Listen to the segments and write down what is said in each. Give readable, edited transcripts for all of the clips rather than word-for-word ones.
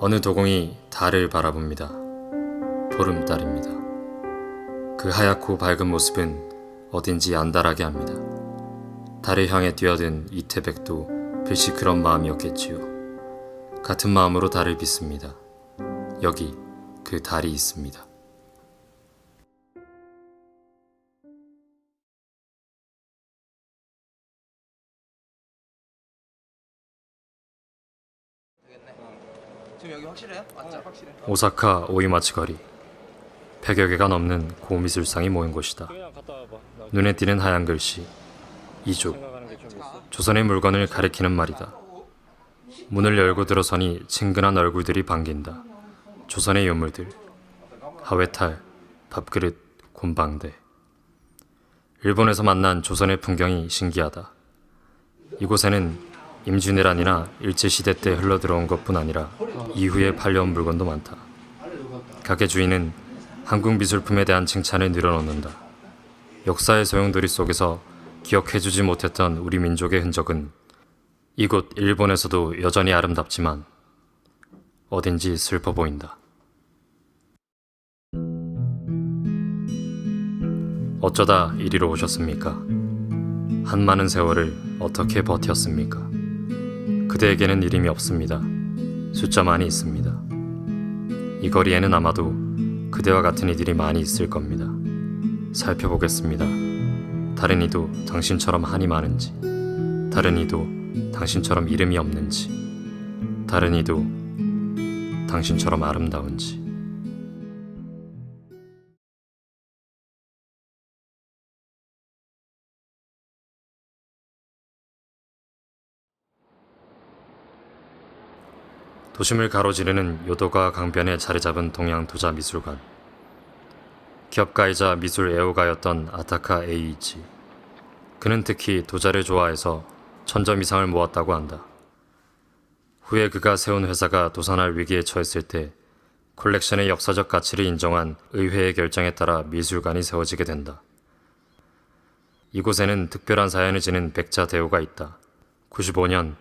어느 도공이 달을 바라봅니다. 보름달입니다. 그 하얗고 밝은 모습은 어딘지 안달하게 합니다. 달을 향해 뛰어든 이태백도 필시 그런 마음이었겠지요. 같은 마음으로 달을 빚습니다. 여기 그 달이 있습니다. 지금 여기 확실해요? 맞죠? 확실해. 오사카 오이마치 거리. 100여 개가 넘는 고미술상이 모인 곳이다. 눈에 띄는 하얀 글씨, 이족. 조선의 물건을 가리키는 말이다. 문을 열고 들어서니 친근한 얼굴들이 반긴다. 조선의 유물들, 하회탈, 밥그릇, 곤방대. 일본에서 만난 조선의 풍경이 신기하다. 이곳에는 임진왜란이나 일제시대 때 흘러들어온 것뿐 아니라 이후에 팔려온 물건도 많다. 가게 주인은 한국 미술품에 대한 칭찬을 늘어놓는다. 역사의 소용돌이 속에서 기억해주지 못했던 우리 민족의 흔적은 이곳 일본에서도 여전히 아름답지만 어딘지 슬퍼 보인다. 어쩌다 이리로 오셨습니까? 한많은 세월을 어떻게 버텼습니까? 그대에게는 이름이 없습니다. 숫자만이 있습니다. 이 거리에는 아마도 그대와 같은 이들이 많이 있을 겁니다. 살펴보겠습니다. 다른 이도 당신처럼 한이 많은지, 다른 이도 당신처럼 이름이 없는지, 다른 이도 당신처럼 아름다운지. 도심을 가로지르는 요도가 강변에 자리 잡은 동양도자미술관. 기업가이자 미술 애호가였던 아타카 에이이치. 그는 특히 도자를 좋아해서 1000점 이상을 모았다고 한다. 후에 그가 세운 회사가 도산할 위기에 처했을 때 콜렉션의 역사적 가치를 인정한 의회의 결정에 따라 미술관이 세워지게 된다. 이곳에는 특별한 사연을 지닌 백자 대호가 있다. 95년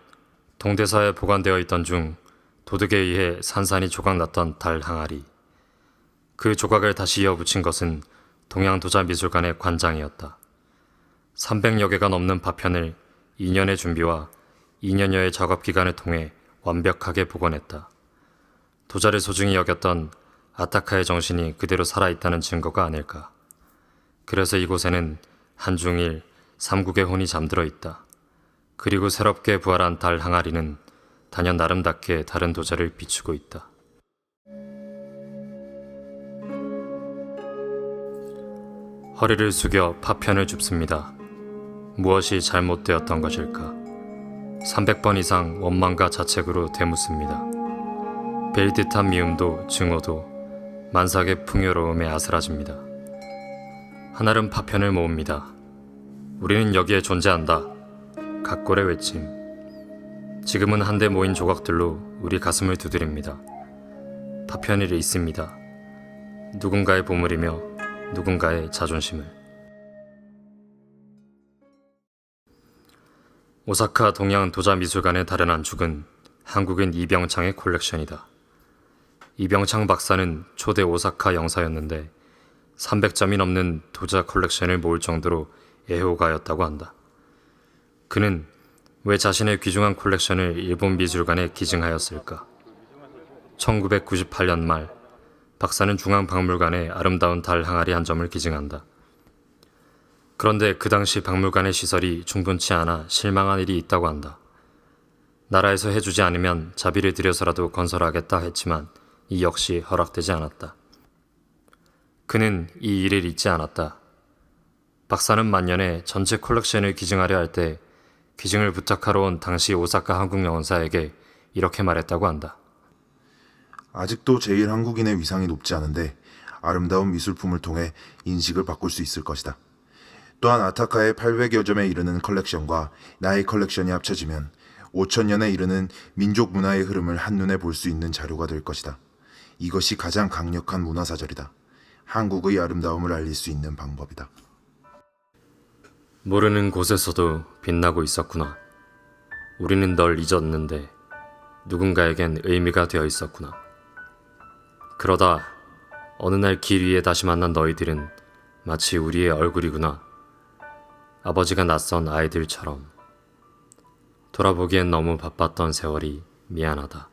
동대사에 보관되어 있던 중 도둑에 의해 산산이 조각났던 달 항아리. 그 조각을 다시 이어붙인 것은 동양도자미술관의 관장이었다. 300여 개가 넘는 파편을 2년의 준비와 2년여의 작업 기간을 통해 완벽하게 복원했다. 도자를 소중히 여겼던 아타카의 정신이 그대로 살아있다는 증거가 아닐까. 그래서 이곳에는 한중일 삼국의 혼이 잠들어 있다. 그리고 새롭게 부활한 달 항아리는 단연 나름답게 다른 도자를 비추고 있다. 허리를 숙여 파편을 줍습니다. 무엇이 잘못되었던 것일까? 300번 이상 원망과 자책으로 되묻습니다. 벨 듯한 미움도 증오도 만삭의 풍요로움에 아스라집니다. 한알은 파편을 모읍니다. 우리는 여기에 존재한다. 각골의 외침. 지금은 한데 모인 조각들로 우리 가슴을 두드립니다. 파편이 있습니다. 누군가의 보물이며 누군가의 자존심을. 오사카 동양도자미술관의 다른 한 축은 한국인 이병창의 콜렉션이다. 이병창 박사는 초대 오사카 영사였는데 300점이 넘는 도자 콜렉션을 모을 정도로 애호가였다고 한다. 그는 왜 자신의 귀중한 콜렉션을 일본 미술관에 기증하였을까? 1998년 말 박사는 중앙박물관에 아름다운 달 항아리 한 점을 기증한다. 그런데 그 당시 박물관의 시설이 충분치 않아 실망한 일이 있다고 한다. 나라에서 해주지 않으면 자비를 들여서라도 건설하겠다 했지만 이 역시 허락되지 않았다. 그는 이 일을 잊지 않았다. 박사는 만년에 전체 콜렉션을 기증하려 할 때 기증을 부탁하러 온 당시 오사카 한국영사에게 이렇게 말했다고 한다. 아직도 제일 한국인의 위상이 높지 않은데 아름다운 미술품을 통해 인식을 바꿀 수 있을 것이다. 또한 아타카의 800여 점에 이르는 컬렉션과 나의 컬렉션이 합쳐지면 5000년에 이르는 민족 문화의 흐름을 한눈에 볼 수 있는 자료가 될 것이다. 이것이 가장 강력한 문화사절이다. 한국의 아름다움을 알릴 수 있는 방법이다. 모르는 곳에서도 빛나고 있었구나. 우리는 널 잊었는데 누군가에겐 의미가 되어 있었구나. 그러다 어느 날 길 위에 다시 만난 너희들은 마치 우리의 얼굴이구나. 아버지가 낯선 아이들처럼. 돌아보기엔 너무 바빴던 세월이 미안하다.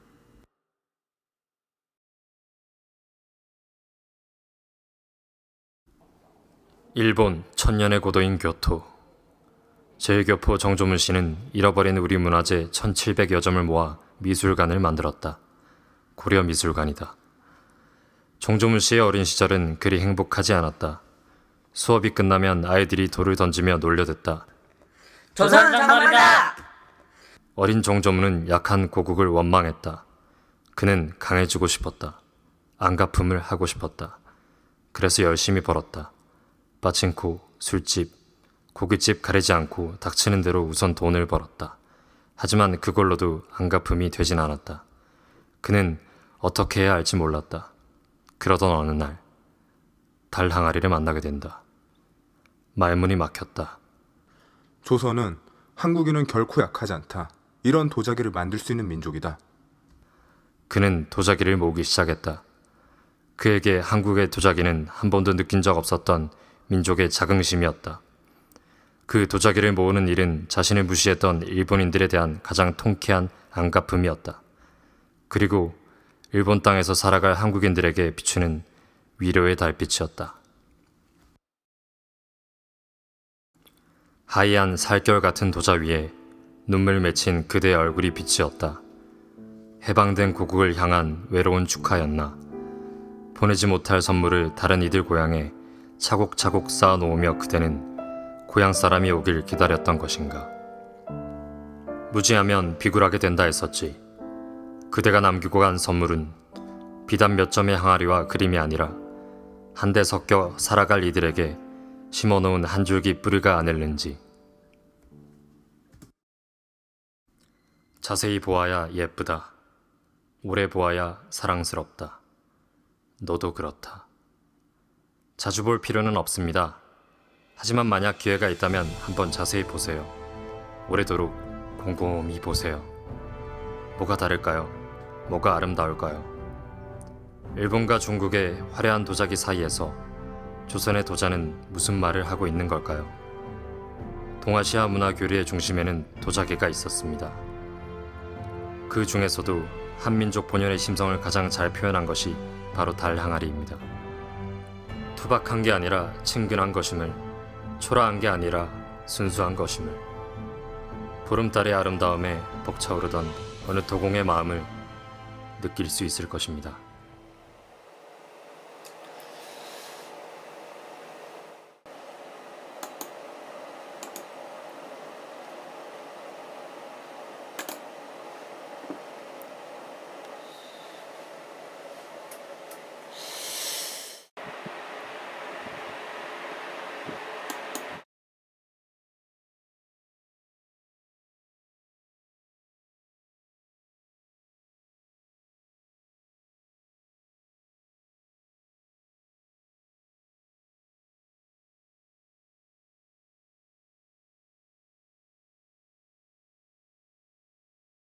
일본 천년의 고도인 교토. 제1교포 정조문 씨는 잃어버린 우리 문화재 1700여 점을 모아 미술관을 만들었다. 고려미술관이다. 정조문 씨의 어린 시절은 그리 행복하지 않았다. 수업이 끝나면 아이들이 돌을 던지며 놀려댔다. 조선 장관이다! 어린 정조문은 약한 고국을 원망했다. 그는 강해지고 싶었다. 안갚음을 하고 싶었다. 그래서 열심히 벌었다. 빠친코, 술집, 고깃집 가리지 않고 닥치는 대로 우선 돈을 벌었다. 하지만 그걸로도 안갚음이 되진 않았다. 그는 어떻게 해야 할지 몰랐다. 그러던 어느 날 달 항아리를 만나게 된다. 말문이 막혔다. 조선은 한국인은 결코 약하지 않다. 이런 도자기를 만들 수 있는 민족이다. 그는 도자기를 모으기 시작했다. 그에게 한국의 도자기는 한 번도 느낀 적 없었던 민족의 자긍심이었다. 그 도자기를 모으는 일은 자신을 무시했던 일본인들에 대한 가장 통쾌한 안갚음이었다. 그리고 일본 땅에서 살아갈 한국인들에게 비추는 위로의 달빛이었다. 하얀 살결 같은 도자 위에 눈물 맺힌 그대의 얼굴이 빛이었다. 해방된 고국을 향한 외로운 축하였나. 보내지 못할 선물을 다른 이들 고향에 차곡차곡 쌓아놓으며 그대는 고향 사람이 오길 기다렸던 것인가. 무지하면 비굴하게 된다 했었지. 그대가 남기고 간 선물은 비단 몇 점의 항아리와 그림이 아니라 한데 섞여 살아갈 이들에게 심어놓은 한 줄기 뿌리가 아닐는지. 자세히 보아야 예쁘다. 오래 보아야 사랑스럽다. 너도 그렇다. 자주 볼 필요는 없습니다. 하지만 만약 기회가 있다면 한번 자세히 보세요. 오래도록 곰곰이 보세요. 뭐가 다를까요? 뭐가 아름다울까요? 일본과 중국의 화려한 도자기 사이에서 조선의 도자는 무슨 말을 하고 있는 걸까요? 동아시아 문화 교류의 중심에는 도자기가 있었습니다. 그 중에서도 한민족 본연의 심성을 가장 잘 표현한 것이 바로 달 항아리입니다. 투박한 게 아니라 친근한 것임을, 초라한 게 아니라 순수한 것임을, 보름달의 아름다움에 벅차오르던 어느 도공의 마음을 느낄 수 있을 것입니다.